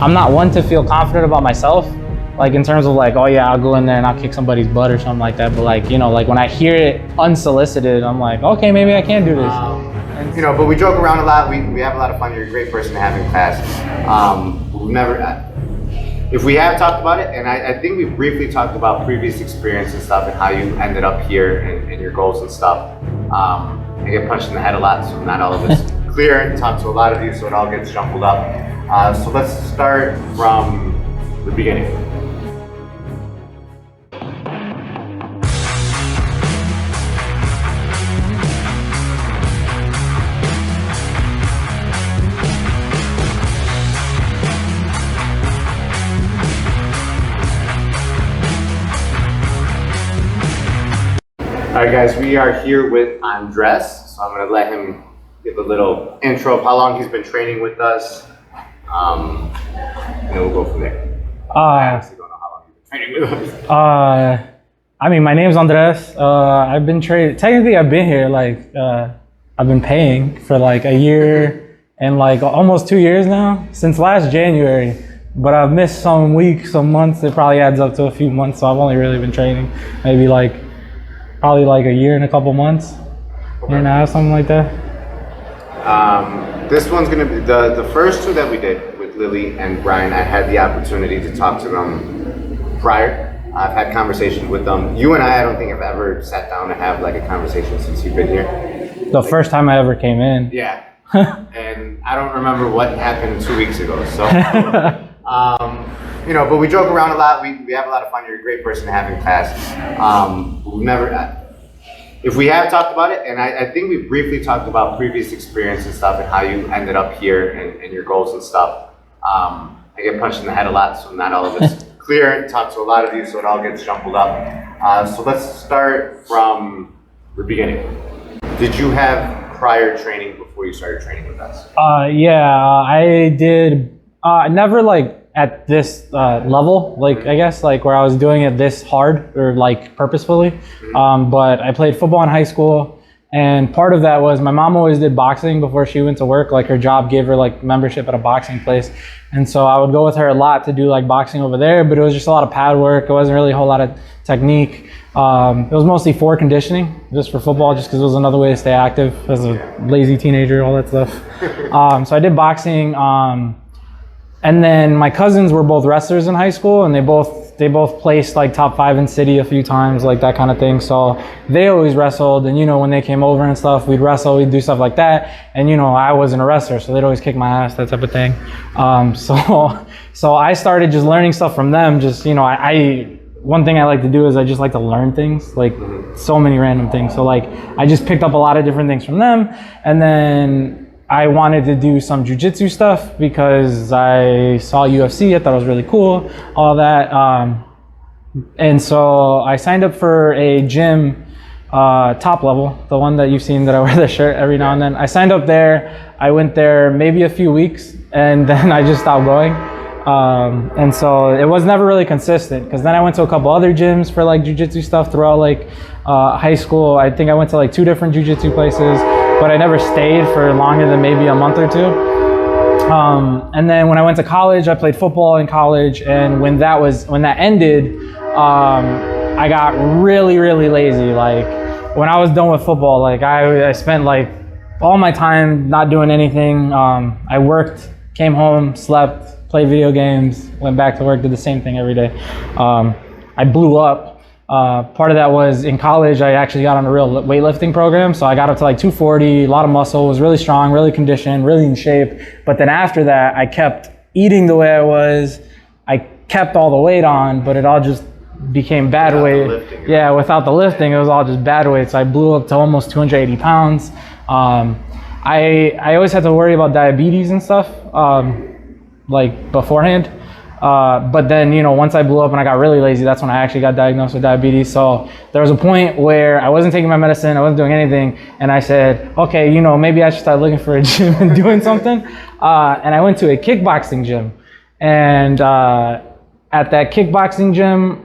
I'm not one to feel confident about myself, like in terms of like, oh yeah, I'll go in there and I'll kick somebody's butt or something like that. But like, you know, like when I hear it unsolicited, I'm like, okay, maybe I can do this. You know, but we joke around a lot. We have a lot of fun. You're a great person to have in class. We've never, if we have talked about it, and I think we briefly talked about previous experience and stuff and how you ended up here and your goals and stuff. I get punched in the head a lot, so not all of it's clear, and talk to a lot of you, so it all gets jumbled up. So let's start from the beginning. All right, guys, we are here with Andres, so I'm going to let him give a little intro of how long he's been training with us, and then we'll go from there. I honestly don't know how long you've been training with us. I mean, my name's Andres. I've been training, technically I've been here, like, I've been paying for like a year and like almost 2 years now, since last January. But I've missed some weeks, some months. It probably adds up to a few months, so I've only really been training maybe like probably like a year and a couple months, Okay. year and a half, something like that. This one's gonna be the first two that we did with Lily and Brian. I had the opportunity to talk to them prior. I've had conversations with them. You and I don't think I've ever sat down to have like a conversation since you've been here. The first time I ever came in. Yeah. And I don't remember what happened 2 weeks ago. So, you know, but we joke around a lot. We have a lot of fun. You're a great person to have in class. We've never, if we have talked about it, and I think we briefly talked about previous experience and stuff and how you ended up here and your goals and stuff. I get punched in the head a lot, so not all of it's clear, and talk to a lot of you, so it all gets jumbled up. So let's start from the beginning. Did you have prior training before you started training with us? Yeah, I did. Never like at this level, like I guess like where I was doing it this hard or like purposefully. Mm-hmm. But I played football in high school, and part of that was my mom always did boxing before she went to work. Like her job gave her like membership at a boxing place, and so I would go with her a lot to do like boxing over there. But it was just a lot of pad work. It wasn't really a whole lot of technique. It was mostly for conditioning, just for football, just because it was another way to stay active as a lazy teenager, all that stuff. So I did boxing. And then my cousins were both wrestlers in high school, and they both placed like top 5 in city a few times, like that kind of thing. So they always wrestled, and you know, when they came over and stuff, we'd wrestle, we'd do stuff like that. And you know, I wasn't a wrestler, so they'd always kick my ass, that type of thing. So I started just learning stuff from them. Just, you know, one thing I like to do is I just like to learn things, like so many random things. So like I just picked up a lot of different things from them, and then I wanted to do some jiu-jitsu stuff because I saw UFC. I thought it was really cool, all that. And so I signed up for a gym, Top Level, the one that you've seen that I wear the shirt every now and then. I signed up there. I went there maybe a few weeks, and then I just stopped going. And so it was never really consistent, because then I went to a couple other gyms for like jiu-jitsu stuff throughout like high school. I think I went to like 2 different jiu-jitsu places, but I never stayed for longer than maybe a month or 2. And then when I went to college, I played football in college, and when that ended, I got really, really lazy. Like when I was done with football, like I spent like all my time not doing anything. I worked, came home, slept, played video games, went back to work, did the same thing every day. I blew up. Part of that was in college, I actually got on a real weightlifting program. So I got up to like 240, a lot of muscle, was really strong, really conditioned, really in shape. But then after that, I kept eating the way I was. I kept all the weight on, but it all just became bad weight. Yeah, without the lifting, it was all just bad weight. So I blew up to almost 280 pounds. I always had to worry about diabetes and stuff, like beforehand. But then, you know, once I blew up and I got really lazy, that's when I actually got diagnosed with diabetes. So there was a point where I wasn't taking my medicine, I wasn't doing anything. And I said, okay, you know, maybe I should start looking for a gym and doing something. And I went to a kickboxing gym. And at that kickboxing gym,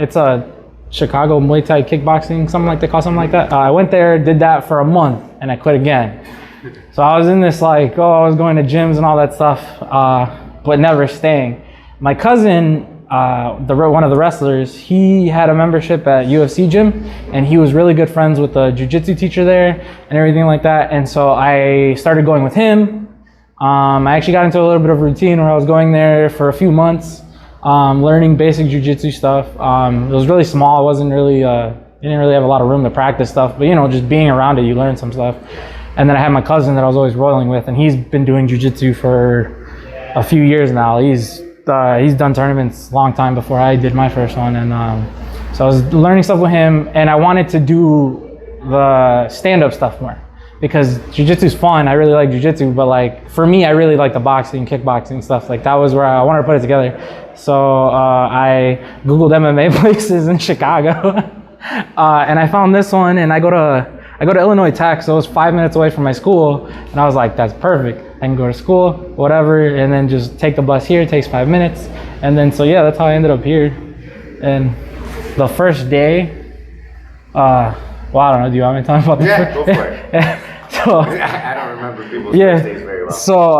it's a Chicago Muay Thai kickboxing, something like they call something like that. I went there, did that for a month, and I quit again. So I was in this like, oh, I was going to gyms and all that stuff. but never staying. My cousin, one of the wrestlers, he had a membership at UFC gym, and he was really good friends with the jiu-jitsu teacher there and everything like that. And so I started going with him. I actually got into a little bit of routine where I was going there for a few months, learning basic jiu-jitsu stuff. It was really small. It wasn't really, you didn't really have a lot of room to practice stuff, but just being around it, you learn some stuff. And then I had my cousin that I was always rolling with, and he's been doing jiu-jitsu for a few years now. He's done tournaments a long time before I did my first one. And so I was learning stuff with him, and I wanted to do the stand-up stuff more, because jiu-jitsu is fun. I really like jiu-jitsu, but like for me, I really like the boxing, kickboxing stuff. Like that was where I wanted to put it together. So I Googled MMA places in Chicago, and I found this one. And I go to Illinois Tech, so it was 5 minutes away from my school. And I was like, that's perfect. I can go to school, whatever, and then just take the bus here. It takes 5 minutes, and then so yeah, that's how I ended up here. And the first day, well, I don't know. Do you want me to talk about this? Yeah, go for it. So I don't remember people's first days very well. So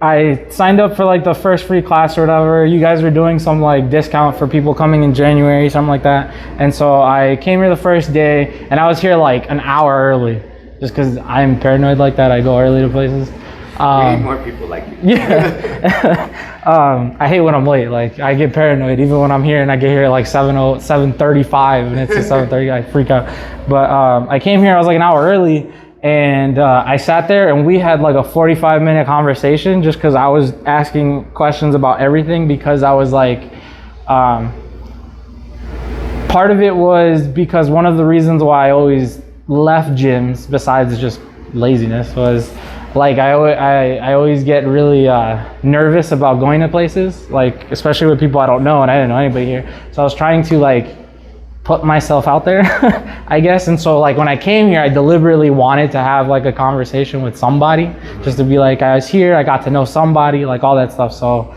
I signed up for like the first free class or whatever. You guys were doing some like discount for people coming in January, something like that. And so I came here the first day, and I was here like an hour early, just because I'm paranoid like that. I go early to places. We need more people like you. Yeah. I hate when I'm late. Like I get paranoid even when I'm here, and I get here at like 7:35, and it's just 7:30. I freak out. But I came here. I was like an hour early, and I sat there, and we had like a 45-minute conversation, just because I was asking questions about everything, because I was like, part of it was because one of the reasons why I always left gyms, besides just laziness, was like I always get really nervous about going to places, like especially with people I don't know, and I didn't know anybody here. So I was trying to like put myself out there, I guess. And so like when I came here, I deliberately wanted to have like a conversation with somebody, just to be like, I was here, I got to know somebody, like all that stuff. So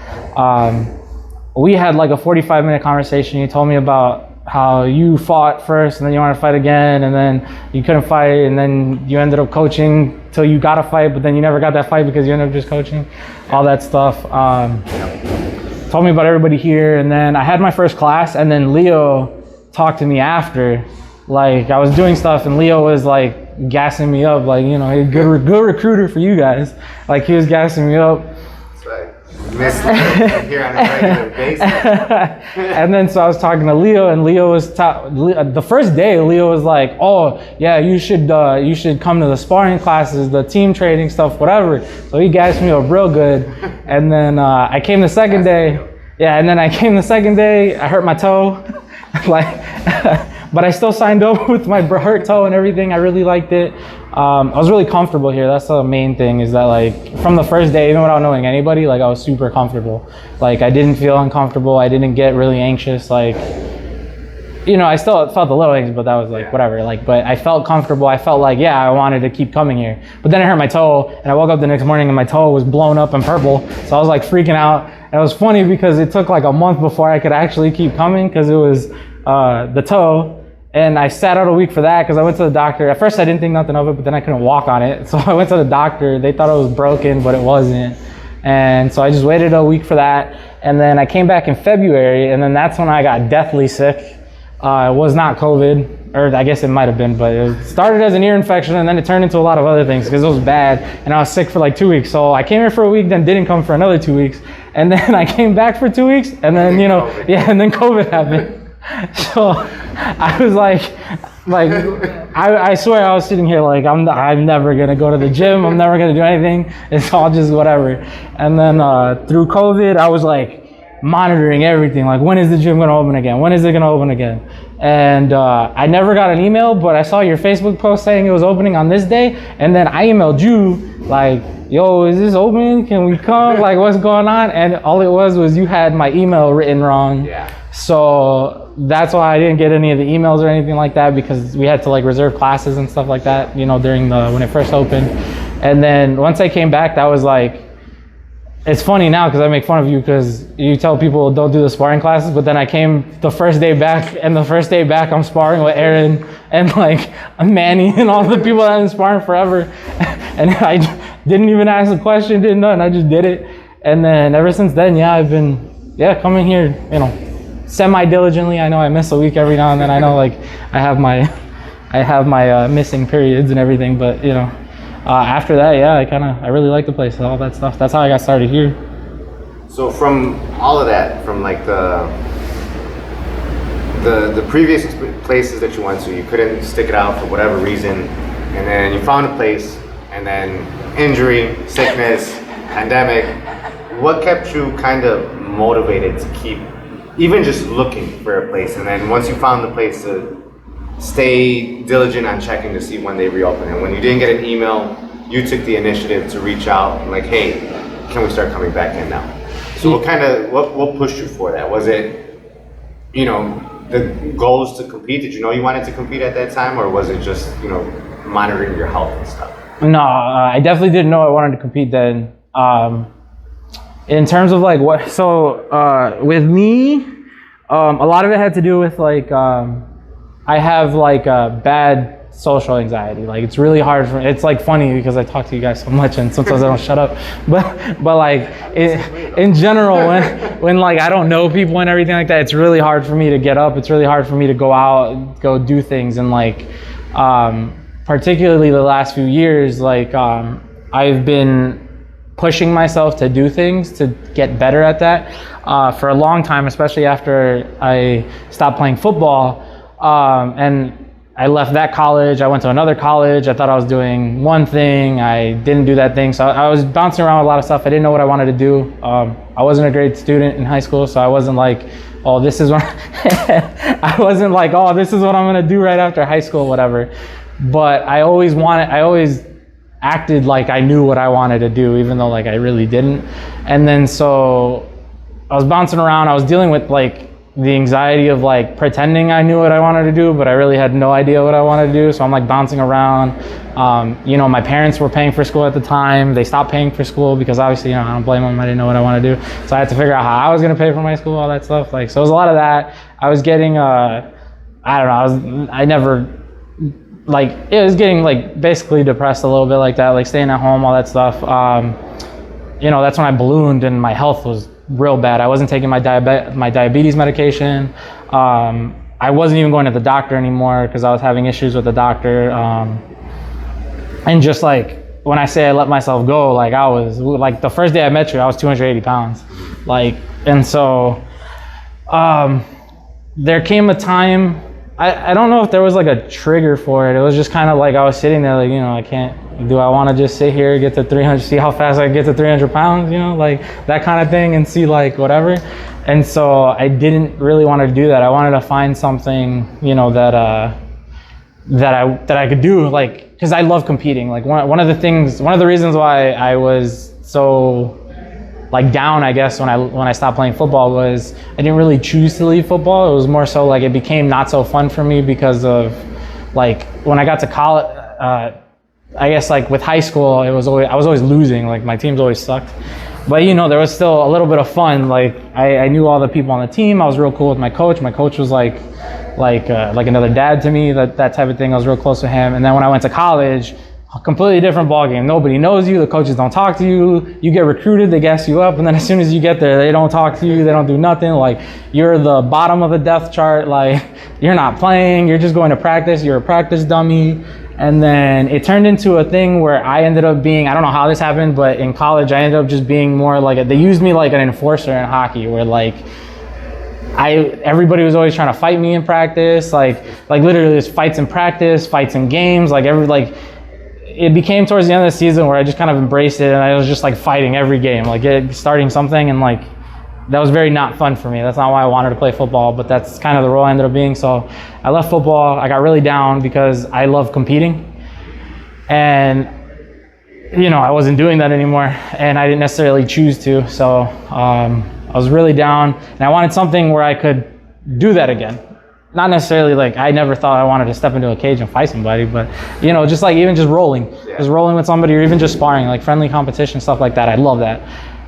we had like a 45-minute conversation. You told me about how you fought first, and then you wanted to fight again, and then you couldn't fight, and then you ended up coaching till you got a fight, but then you never got that fight because you ended up just coaching, all that stuff. Told me about everybody here, and then I had my first class, and then Leo talked to me after. Like I was doing stuff, and Leo was like gassing me up, like, he's a good recruiter for you guys. Like he was gassing me up. That's right. Miss here on a regular basis. And then so I was talking to Leo, and Leo was the first day. Leo was like, "Oh yeah, you should come to the sparring classes, the team training stuff, whatever." So he gassed me up real good. And then I came the second day. Yeah, and then I came the second day. I hurt my toe, but I still signed up with my hurt toe and everything. I really liked it. I was really comfortable here. That's the main thing, is that like from the first day, even without knowing anybody, like I was super comfortable. Like I didn't feel uncomfortable. I didn't get really anxious. Like, I still felt a little anxious, but that was like whatever. Like, but I felt comfortable. I felt like, yeah, I wanted to keep coming here. But then I hurt my toe, and I woke up the next morning and my toe was blown up and purple. So I was like freaking out. And it was funny because it took like a month before I could actually keep coming, because it was the toe. And I sat out a week for that, because I went to the doctor. At first I didn't think nothing of it, but then I couldn't walk on it. So I went to the doctor. They thought it was broken, but it wasn't. And so I just waited a week for that. And then I came back in February, and then that's when I got deathly sick. It was not COVID, or I guess it might have been, but it started as an ear infection, and then it turned into a lot of other things because it was bad. And I was sick for like 2 weeks. So I came here for a week, then didn't come for another 2 weeks. And then I came back for 2 weeks, and then, and then COVID happened. So I was like I swear I was sitting here like I'm never gonna go to the gym, I'm never gonna do anything, it's all just whatever. And then through COVID, I was like monitoring everything, like when is the gym gonna open again, when is it gonna open again? And I never got an email, but I saw your Facebook post saying it was opening on this day, and then I emailed you like, yo, is this open, can we come, like what's going on? And all it was you had my email written wrong. Yeah. So that's why I didn't get any of the emails or anything like that, because we had to like reserve classes and stuff like that, during when it first opened. And then once I came back, that was like, it's funny now because I make fun of you because you tell people don't do the sparring classes, but then I came the first day back, and the first day back I'm sparring with Aaron and like Manny and all the people that have been sparring forever. And I didn't even ask a question, didn't know, and I just did it. And then ever since then, yeah, I've been, coming here, you know, semi-diligently. I know I miss a week every now and then. I know like I have my missing periods and everything, but you know, after that, yeah, I really like the place and all that stuff. That's how I got started here. So from all of that, from like the previous places that you went to, you couldn't stick it out for whatever reason, and then you found a place, and then injury, sickness, pandemic. What kept you kind of motivated to keep even just looking for a place? And then once you found the place, to stay diligent on checking to see when they reopen. And when you didn't get an email, you took the initiative to reach out and like, hey, can we start coming back in now? So what pushed you for that? Was it, you know, the goals to compete? Did you know you wanted to compete at that time, or was it just, you know, monitoring your health and stuff? No, I definitely didn't know I wanted to compete then. In terms of like with me, a lot of it had to do with like, I have like a bad social anxiety. Like it's really hard for, it's like funny because I talk to you guys so much and sometimes I don't shut up, but like in general, when like I don't know people and everything like that, it's really hard for me to get up. It's really hard for me to go out, go do things. And like, particularly the last few years, like I've been pushing myself to do things to get better at that for a long time, especially after I stopped playing football. And I left that college, I went to another college. I thought I was doing one thing, I didn't do that thing. So I was bouncing around with a lot of stuff. I didn't know what I wanted to do. I wasn't a great student in high school, so I wasn't like, oh, this is what, I wasn't like, oh, this is what I'm gonna do right after high school, whatever. But I always acted like I knew what I wanted to do, even though like I really didn't. And then so I was bouncing around, I was dealing with like the anxiety of like pretending I knew what I wanted to do, but I really had no idea what I wanted to do. So I'm like bouncing around. You know, my parents were paying for school at the time. They stopped paying for school because obviously, you know, I don't blame them. I didn't know what I wanted to do. So I had to figure out how I was going to pay for my school, all that stuff. Like, so it was a lot of that. I was getting, I was getting like basically depressed a little bit like that, like staying at home, all that stuff. You know, that's when I ballooned and my health was real bad. I wasn't taking my diabetes medication. I wasn't even going to the doctor anymore because I was having issues with the doctor. And just like, when I say I let myself go, like I was, like the first day I met you, I was 280 pounds. Like, and so there came a time, I don't know if there was like a trigger for it. It was just kind of like I was sitting there like, you know, do I want to just sit here, get to 300, see how fast I can get to 300 pounds, you know, like that kind of thing, and see like whatever. And so I didn't really want to do that. I wanted to find something, you know, that I could do, like, because I love competing. Like one of the reasons why I was so like down, I guess, when I stopped playing football was I didn't really choose to leave football. It was more so like it became not so fun for me because of like when I got to college, I guess like with high school, I was always losing. Like my teams always sucked, but you know, there was still a little bit of fun. Like I knew all the people on the team. I was real cool with my coach. My coach was like another dad to me, that type of thing. I was real close to him. And then when I went to college, a completely different ballgame. Nobody knows you. The coaches don't talk to you. You get recruited, they gas you up, and then as soon as you get there, they don't talk to you. They don't do nothing. Like you're the bottom of the depth chart. Like you're not playing. You're just going to practice. You're a practice dummy. And then it turned into a thing where I ended up being, I don't know how this happened, but in college I ended up just being more like they used me like an enforcer in hockey, where like everybody was always trying to fight me in practice. Like literally there's fights in practice, fights in games. It became towards the end of the season where I just kind of embraced it, and I was just like fighting every game, like starting something, and like that was very not fun for me. That's not why I wanted to play football, but that's kind of the role I ended up being. So I left football. I got really down because I love competing, and you know, I wasn't doing that anymore, and I didn't necessarily choose to. So I was really down, and I wanted something where I could do that again. Not necessarily like, I never thought I wanted to step into a cage and fight somebody, but you know, just like even just rolling, just rolling with somebody, or even just sparring, like friendly competition, stuff like that. I love that.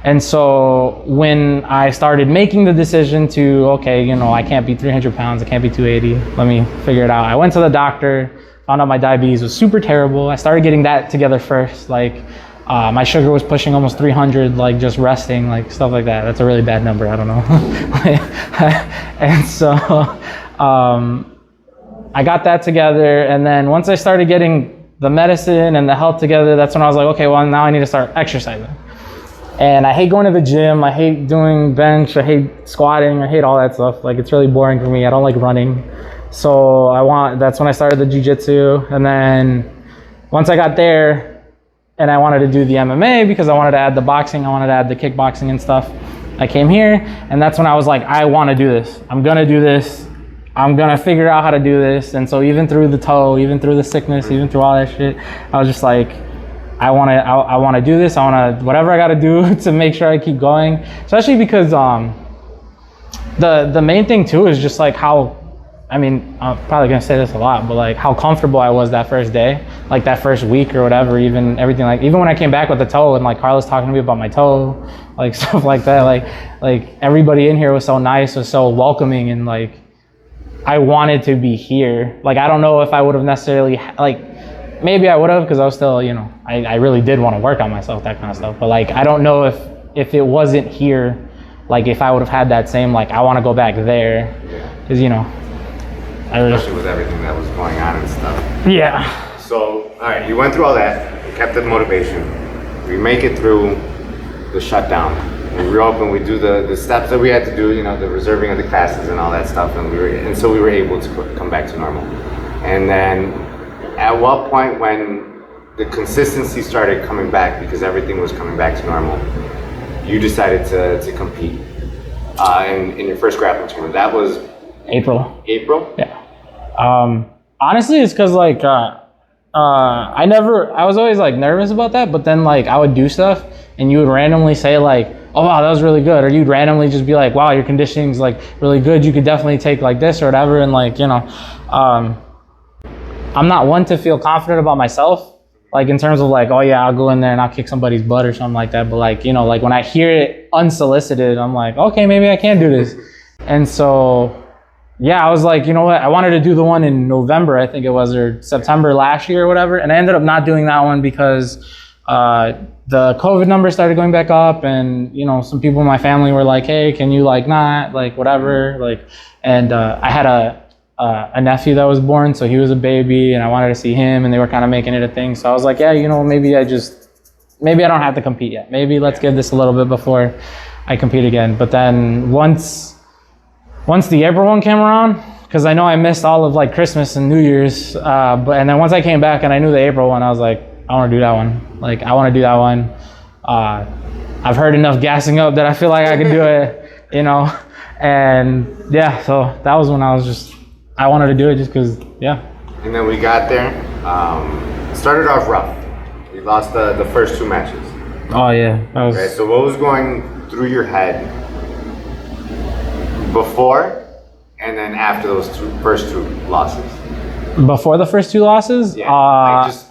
And so when I started making the decision to, okay, you know, I can't be 300 pounds, I can't be 280, let me figure it out. I went to the doctor, found out my diabetes was super terrible. I started getting that together first. Like My sugar was pushing almost 300, like just resting, like stuff like that. That's a really bad number. I don't know. And so I got that together. And then once I started getting the medicine and the health together, that's when I was like, okay, well, now I need to start exercising. And I hate going to the gym. I hate doing bench. I hate squatting. I hate all that stuff. Like, it's really boring for me. I don't like running. So that's when I started the jiu-jitsu. And then once I got there and I wanted to do the MMA because I wanted to add the boxing, I wanted to add the kickboxing and stuff, I came here, and that's when I was like, I want to do this. I'm going to do this. I'm going to figure out how to do this. And so even through the toe, even through the sickness, even through all that shit, I was just like, I want to do this. I want to, whatever I got to do to make sure I keep going. Especially because the main thing too is just like how, I mean, I'm probably going to say this a lot, but like how comfortable I was that first day, like that first week or whatever, even everything, like even when I came back with the toe and like Carlos talking to me about my toe, like stuff like that, like everybody in here was so nice, was so welcoming, and like I wanted to be here. Like, I don't know if I would have necessarily, like, maybe I would have, because I was still, you know, I really did want to work on myself, that kind of stuff. But like, I don't know if it wasn't here, like if I would have had that same, like, I want to go back there, because, you know, especially with everything that was going on and stuff. Yeah. So, all right, you went through all that, you kept the motivation. We make it through the shutdown. We reopen, we do the steps that we had to do, you know, the reserving of the classes and all that stuff, and so we were able to come back to normal. And then at what point, when the consistency started coming back because everything was coming back to normal, you decided to compete in your first grappling tournament? That was April. Yeah. Honestly, it's because like I was always like nervous about that, but then like I would do stuff and you would randomly say like, oh wow, that was really good, or you'd randomly just be like, wow, your conditioning's like really good, you could definitely take like this or whatever. And like, you know, I'm not one to feel confident about myself, like in terms of like, oh yeah, I'll go in there and I'll kick somebody's butt or something like that. But like, you know, like when I hear it unsolicited, I'm like, okay, maybe I can do this. And so yeah, I was like, you know what, I wanted to do the one in November, I think it was, or September last year or whatever. And I ended up not doing that one because the COVID numbers started going back up, and you know, some people in my family were like, hey, can you like not, like whatever, like, and I had a nephew that was born, so he was a baby and I wanted to see him, and they were kind of making it a thing. So I was like, yeah, you know, maybe I don't have to compete yet. Maybe let's give this a little bit before I compete again. But then once the April one came around, because I know I missed all of like Christmas and New Year's, and then once I came back and I knew the April one, I was like, I want to do that one. Like, I want to do that one. I've heard enough gassing up that I feel like I can do it, you know? And yeah, so that was when I wanted to do it just because, yeah. And then we got there, started off rough. We lost the first two matches. Oh yeah. Okay, so what was going through your head before and then after those first two losses? Before the first two losses? Yeah, like just,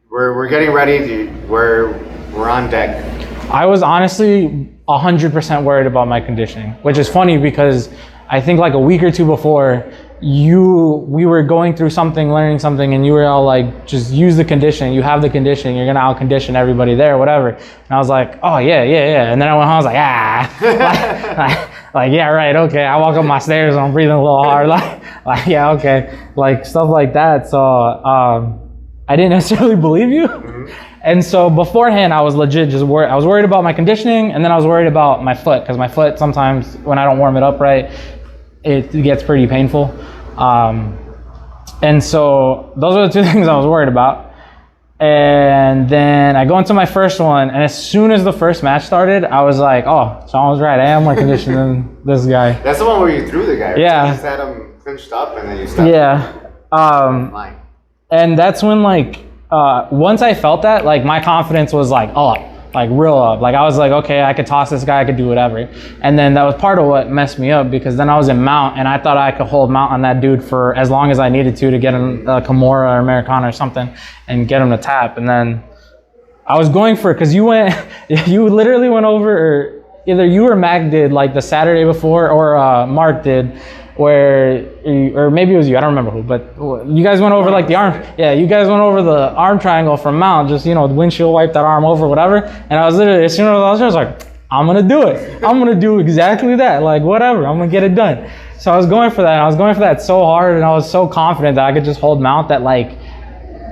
we're getting ready, we're on deck. I was honestly 100% worried about my conditioning, which is funny because I think like a week or two before, we were going through something, learning something, and you were all like, just use the conditioning. You have the conditioning. You're gonna out condition everybody there, whatever. And I was like, oh yeah. And then I went home. I was like, like yeah, right, okay. I walk up my stairs and I'm breathing a little hard, like yeah, okay, like stuff like that. So I didn't necessarily believe you. Mm-hmm. And so beforehand, I was legit just worried. I was worried about my conditioning, and then I was worried about my foot, because my foot sometimes when I don't warm it up right, it gets pretty painful. And so those are the two things I was worried about. And then I go into my first one, and as soon as the first match started, I was like, oh, Sean was right. I am more conditioned than this guy. That's the one where you threw the guy, right? Yeah. You just had him clinched up, and then you stopped. Yeah. And that's when, like, once I felt that, like, my confidence was like up, like real up. Like I was like, okay, I could toss this guy, I could do whatever. And then that was part of what messed me up, because then I was in mount and I thought I could hold mount on that dude for as long as I needed to get him a Kimura or Americana or something and get him to tap. And then I was going for it, because you literally went over, or either you or Mac did like the Saturday before, or Mark did. or maybe it was you, I don't remember who, but you guys went over like the arm. Yeah, you guys went over the arm triangle from mount, just, you know, windshield wipe that arm over, whatever. And I was literally, as soon as I was like, I'm gonna do it. I'm gonna do exactly that. Like, whatever, I'm gonna get it done. So I was going for that, and I was going for that so hard, and I was so confident that I could just hold mount that, like,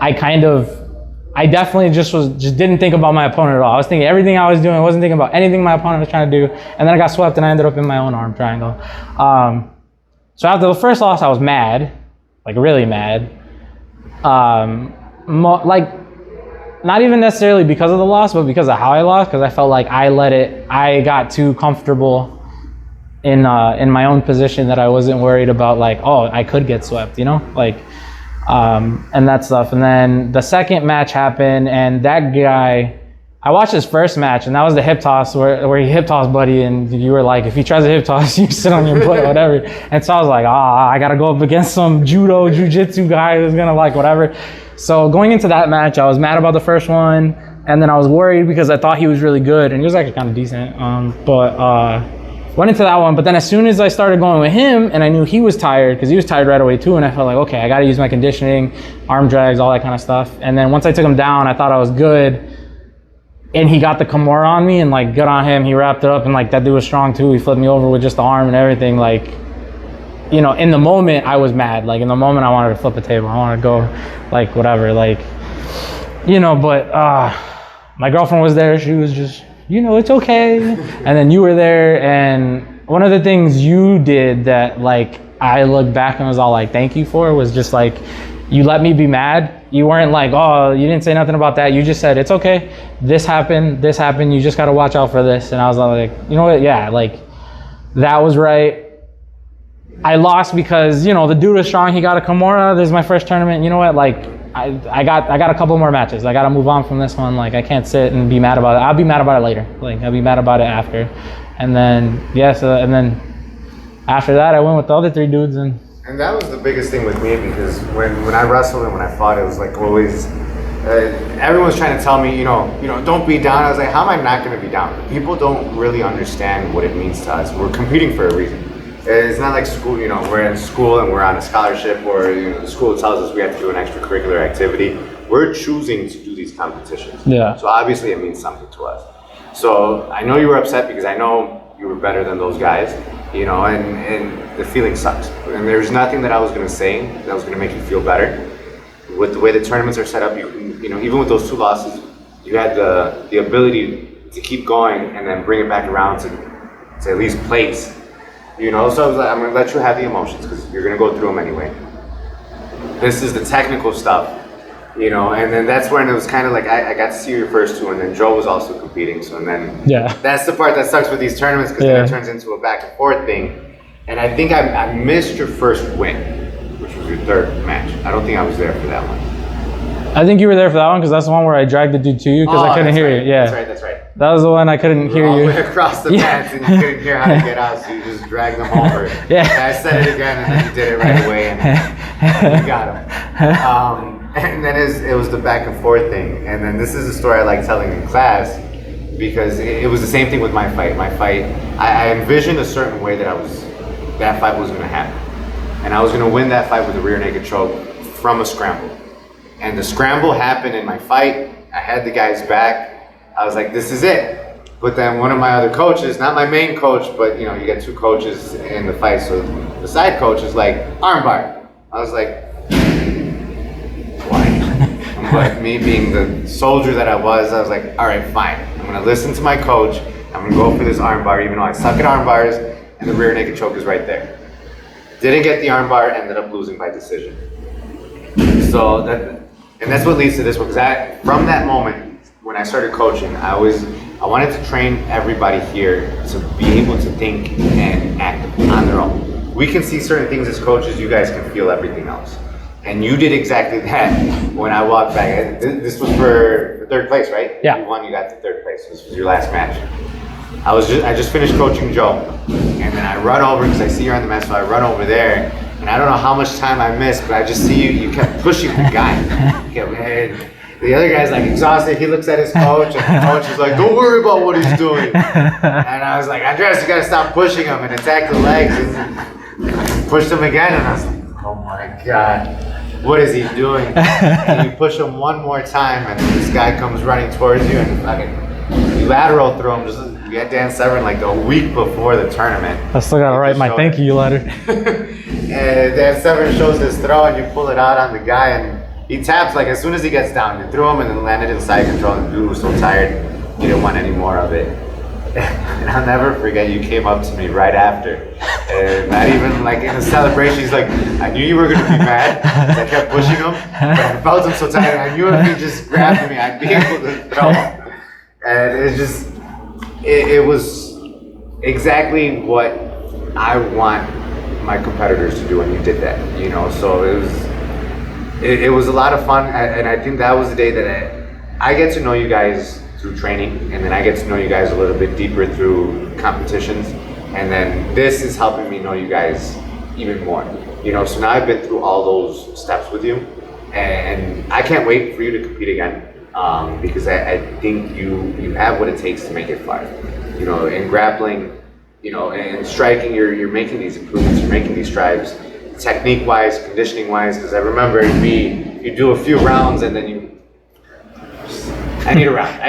I definitely just didn't think about my opponent at all. I was thinking everything I was doing, I wasn't thinking about anything my opponent was trying to do. And then I got swept and I ended up in my own arm triangle. So after the first loss, I was mad, like really mad. Like, not even necessarily because of the loss, but because of how I lost, because I felt like I got too comfortable in my own position that I wasn't worried about, like, oh, I could get swept, you know? Like, and that stuff. And then the second match happened, and that guy, I watched his first match, and that was the hip toss where he hip tossed Buddy, and you were like, if he tries to hip toss, you sit on your butt, whatever. And so I was like, I gotta go up against some judo, jiu-jitsu guy who's gonna, like, whatever. So going into that match, I was mad about the first one, and then I was worried because I thought he was really good, and he was actually kind of decent. Went into that one, but then as soon as I started going with him, and I knew he was tired, because he was tired right away too, and I felt like, okay, I got to use my conditioning, arm drags, all that kind of stuff. And then once I took him down, I thought I was good, and he got the Kimura on me, and, like, good on him. He wrapped it up, and, like, that dude was strong too. He flipped me over with just the arm and everything. Like, you know, in the moment, I was mad. Like, in the moment, I wanted to flip a table. I wanted to go, like, whatever, like, you know, but my girlfriend was there. She was just, you know, it's okay. And then you were there, and one of the things you did that, like, I look back and was all like, thank you for, was just like, you let me be mad. You weren't like, oh, you didn't say nothing about that. You just said, it's okay. This happened, you just got to watch out for this. And I was like, you know what? Yeah, like, that was right. I lost because, you know, the dude was strong. He got a Kimura. This is my first tournament. You know what? Like, I got a couple more matches. I got to move on from this one. Like, I can't sit and be mad about it. I'll be mad about it later. Like, I'll be mad about it after. And then, and then after that, I went with the other three dudes. And that was the biggest thing with me, because when I wrestled and when I fought, it was like always, everyone's trying to tell me, you know, don't be down. I was like, how am I not going to be down? People don't really understand what it means to us. We're competing for a reason. It's not like school, you know, we're in school and we're on a scholarship, or, you know, the school tells us we have to do an extracurricular activity. We're choosing to do these competitions. Yeah. So obviously it means something to us. So I know you were upset because I know you were better than those guys, you know, and the feeling sucks. And there's nothing that I was going to say that was going to make you feel better. With the way the tournaments are set up, you know, even with those two losses, you had the ability to keep going and then bring it back around to at least place. You know, so I was like, I'm gonna let you have the emotions because you're gonna go through them anyway. This is the technical stuff, you know, and then that's when it was kind of like I got to see your first two, and then Joe was also competing. So and then that's the part that sucks with these tournaments, because then it turns into a back and forth thing. And I think I missed your first win, which was your third match. I don't think I was there for that one. I think you were there for that one, because that's the one where I dragged the dude to you because I couldn't hear you. Yeah, that's right. That was the one I couldn't hear all you. the way across the mats, and you couldn't hear how to get out, so you just dragged them over. And I said it again, and then you did it right away, and you got him. And then it was the back and forth thing. And then this is a story I like telling in class, because it was the same thing with my fight. My fight, I envisioned a certain way that fight was going to happen. And I was going to win that fight with a rear naked choke from a scramble. And the scramble happened in my fight. I had the guy's back. I was like, this is it. But then one of my other coaches, not my main coach, but, you know, you get two coaches in the fight, so the side coach is like, armbar. I was like, why? But me being the soldier that I was like, all right, fine. I'm gonna listen to my coach. I'm gonna go for this armbar, even though I suck at armbars, and the rear naked choke is right there. Didn't get the armbar, ended up losing by decision. So that's what leads to this one, because from that moment, when I started coaching, I wanted to train everybody here to be able to think and act on their own. We can see certain things as coaches, you guys can feel everything else. And you did exactly that when I walked back. This was for third place, right? Yeah. You won, you got to third place. This was your last match. I just finished coaching Joe, and then I run over, because I see you're on the mat, so I run over there, and I don't know how much time I missed, but I just see you kept pushing the guy. And the other guy's like exhausted. He looks at his coach, and the coach is like, don't worry about what he's doing. And I was like, Andres, you gotta stop pushing him and attack the legs. pushed him again, and I was like, oh my God, what is he doing? And you push him one more time, and this guy comes running towards you, and fucking you lateral throw him. Just you get Dan Severn like a week before the tournament. I still gotta write my thank you letter. And Dan Severn shows his throw, and you pull it out on the guy, and he taps like as soon as he gets down. You threw him and then landed in side control, and the dude was so tired he didn't want any more of it. And I'll never forget, you came up to me right after, and not even like in a celebration. He's like, I knew you were gonna be mad. I kept pushing him, but I felt him so tired. I knew if he just grabbed me, I'd be able to throw him. And it's just, it was exactly what I want my competitors to do when you did that, you know. So it was a lot of fun, and I think that was the day that I get to know you guys through training, and then I get to know you guys a little bit deeper through competitions, and then this is helping me know you guys even more, you know. So now I've been through all those steps with you, and I can't wait for you to compete again, because I think you have what it takes to make it fun, you know. In grappling, you know, and striking, you're making these improvements, you're making these strides, technique wise, conditioning wise, because I remember you do a few rounds and then I need a round,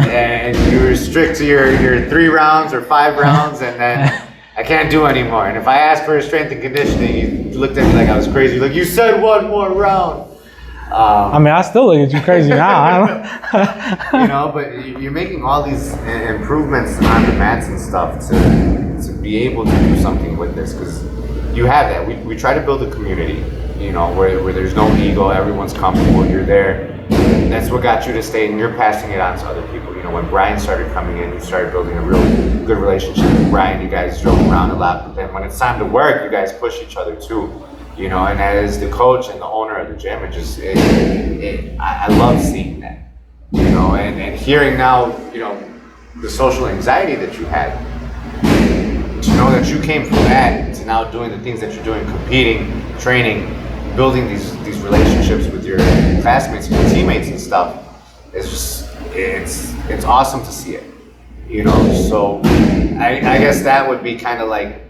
and you restrict to your 3 rounds or 5 rounds, and then I can't do anymore. And if I asked for strength and conditioning, you looked at me like I was crazy. You're like, you said 1 more round. I mean, I still look at you crazy now. I don't know. You know, but you're making all these improvements on the mats and stuff to be able to do something with this, because you have that. We try to build a community, you know, where there's no ego, everyone's comfortable, you're there. That's what got you to stay, and you're passing it on to other people. You know, when Brian started coming in, you started building a real good relationship with Brian. You guys drove around a lot, but then when it's time to work, you guys push each other too. You know, and as the coach and the owner of the gym, I love seeing that. You know, and hearing now, you know, the social anxiety that you had, to know that you came from that to now doing the things that you're doing, competing, training, building these relationships with your classmates and your teammates and stuff, it's just, it's awesome to see it, you know. So I guess that would be kind of like,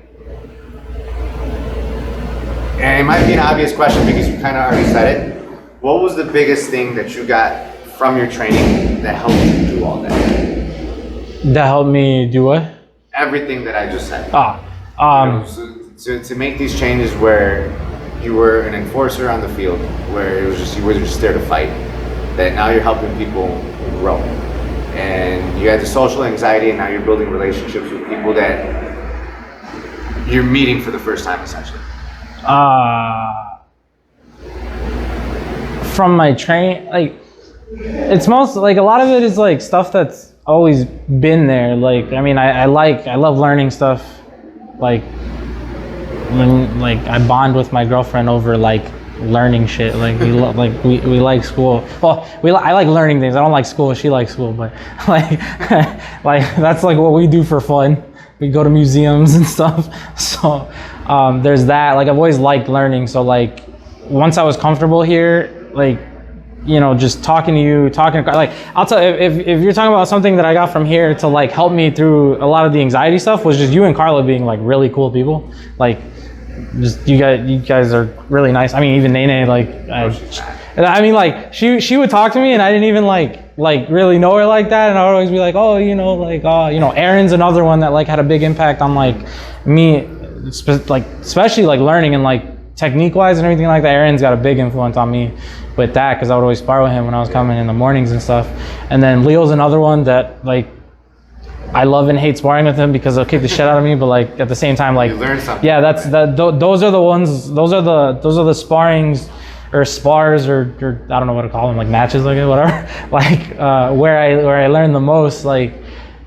and it might be an obvious question because you kind of already said it, what was the biggest thing that you got from your training that helped you do all that? That helped me do what? Everything that I just said. You know, so to make these changes where you were an enforcer on the field, where it was just, you were just there to fight, that now you're helping people grow. And you had the social anxiety, and now you're building relationships with people that you're meeting for the first time, essentially. From my train, like, it's most, like, a lot of it is like stuff that's always been there. Like, I mean, I love learning stuff. Like I bond with my girlfriend over like learning shit. Like we like school. Well, I like learning things. I don't like school. She likes school, but like that's like what we do for fun. We go to museums and stuff. So there's that. Like I've always liked learning. So like once I was comfortable here, like, you know, just talking to you, like, I'll tell you, if you're talking about something that I got from here to like help me through a lot of the anxiety stuff, was just you and Carla being like really cool people. Like, just you guys are really nice. I mean, even NayNay, like, I mean, like she would talk to me and I didn't even like really know her like that, and I would always be like, oh, you know, like, you know, Aaron's another one that like had a big impact on like me, like especially like learning and like technique wise and everything like that. Aaron's got a big influence on me with that, because I would always spar with him when I was coming in the mornings and stuff. And then Leo's another one that like I love and hate sparring with him because he'll kick the shit out of me, but like at the same time, like, you learn something. Yeah, those are the ones. Those are the sparrings or spars or I don't know what to call them, like matches, like whatever. Like where I learn the most. Like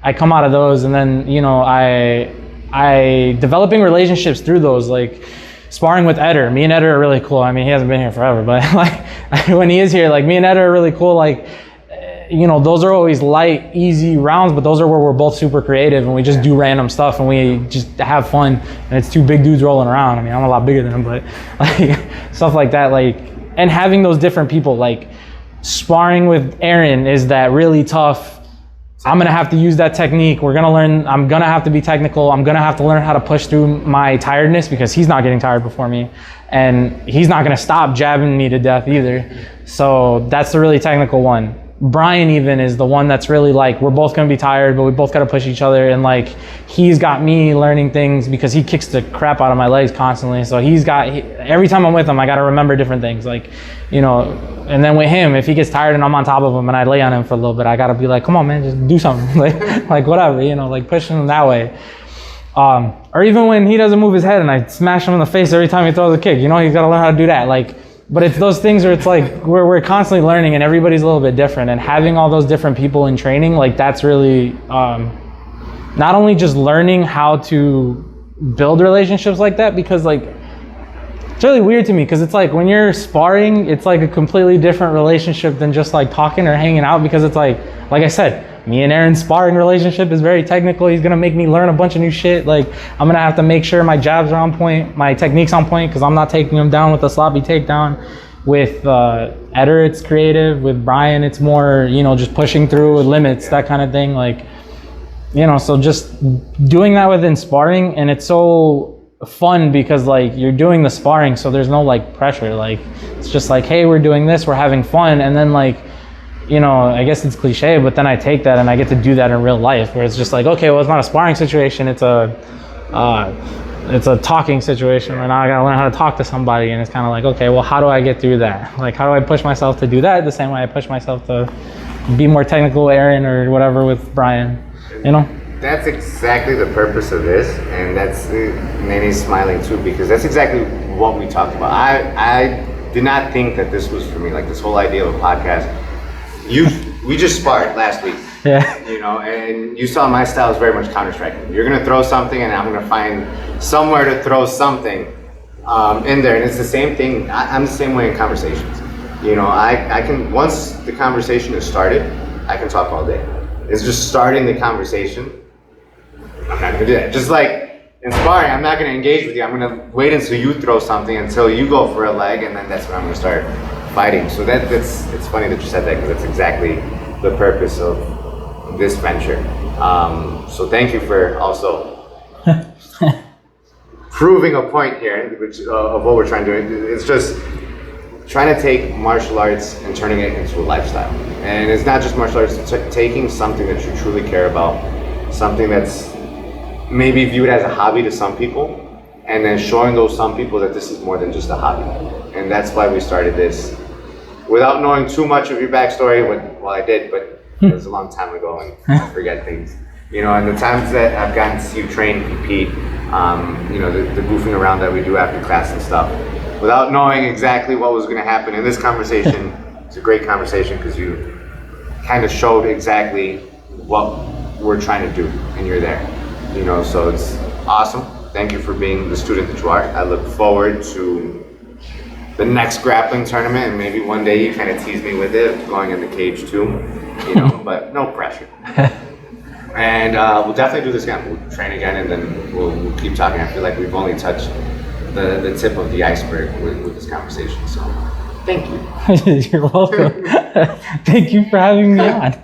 I come out of those, and then, you know, I developing relationships through those. Like sparring with Eder. Me and Eder are really cool. I mean, he hasn't been here forever, but like when he is here, like me and Eder are really cool. Like, you know, those are always light, easy rounds, but those are where we're both super creative and we just do random stuff and we just have fun. And it's two big dudes rolling around. I mean, I'm a lot bigger than him, but like stuff like that. Like, and having those different people, like sparring with Aaron is that really tough I'm gonna have to use that technique. We're gonna learn, I'm gonna have to be technical. I'm gonna have to learn how to push through my tiredness because he's not getting tired before me. And he's not gonna stop jabbing me to death either. So that's the really technical one. Brian even is the one that's really like, we're both gonna be tired, but we both gotta push each other. And like, he's got me learning things because he kicks the crap out of my legs constantly. So every time I'm with him, I gotta remember different things. Like, you know, and then with him, if he gets tired and I'm on top of him and I lay on him for a little bit, I gotta be like, come on, man, just do something. like whatever, you know, like pushing him that way. Or even when he doesn't move his head and I smash him in the face every time he throws a kick, you know, he's gotta learn how to do that. Like, but it's those things where it's like we're constantly learning and everybody's a little bit different, and having all those different people in training, like that's really not only just learning how to build relationships like that, because like it's really weird to me because it's like when you're sparring, it's like a completely different relationship than just like talking or hanging out, because it's like I said, me and Aaron's sparring relationship is very technical. He's gonna make me learn a bunch of new shit. Like I'm gonna have to make sure my jabs are on point, my technique's on point, because I'm not taking him down with a sloppy takedown. With Eder, it's creative. With Brian, it's more, you know, just pushing through with limits, that kind of thing. Like, you know, so just doing that within sparring, and it's so fun because like you're doing the sparring, so there's no like pressure. Like it's just like, hey, we're doing this, we're having fun, and then like, you know, I guess it's cliche, but then I take that and I get to do that in real life, where it's just like, okay, well, it's not a sparring situation, it's a talking situation where now I gotta learn how to talk to somebody, and it's kind of like, okay, well, how do I get through that? Like, how do I push myself to do that the same way I push myself to be more technical with Aaron or whatever with Brian, you know? That's exactly the purpose of this, and that's NayNay's smiling too, because that's exactly what we talked about. I did not think that this was for me, like this whole idea of a podcast. We just sparred last week. Yeah. You know, and you saw my style is very much counter-striking. You're gonna throw something, and I'm gonna find somewhere to throw something in there, and it's the same thing. I'm the same way in conversations. You know, I can, once the conversation is started, I can talk all day. It's just starting the conversation. I'm not gonna do that. Just like in sparring, I'm not gonna engage with you. I'm gonna wait until you throw something, until you go for a leg, and then that's when I'm gonna start fighting. So it's funny that you said that, because that's exactly the purpose of this venture. So thank you for also proving a point here, which of what we're trying to do. It's just trying to take martial arts and turning it into a lifestyle. And it's not just martial arts, it's taking something that you truly care about, something that's maybe viewed as a hobby to some people, and then showing those some people that this is more than just a hobby. And that's why we started this. Without knowing too much of your backstory, well, I did, but it was a long time ago, and I forget things. You know, and the times that I've gotten to see you train, compete, you know, the goofing around that we do after class and stuff, without knowing exactly what was going to happen in this conversation. It's a great conversation because you kind of showed exactly what we're trying to do, and you're there. You know, so it's awesome. Thank you for being the student that you are. I look forward to the next grappling tournament, and maybe one day you kind of tease me with it, going in the cage too, you know, but no pressure. And we'll definitely do this again. We'll train again, and then we'll keep talking. I feel like we've only touched the tip of the iceberg with this conversation, so thank you. You're welcome. Thank you for having me on.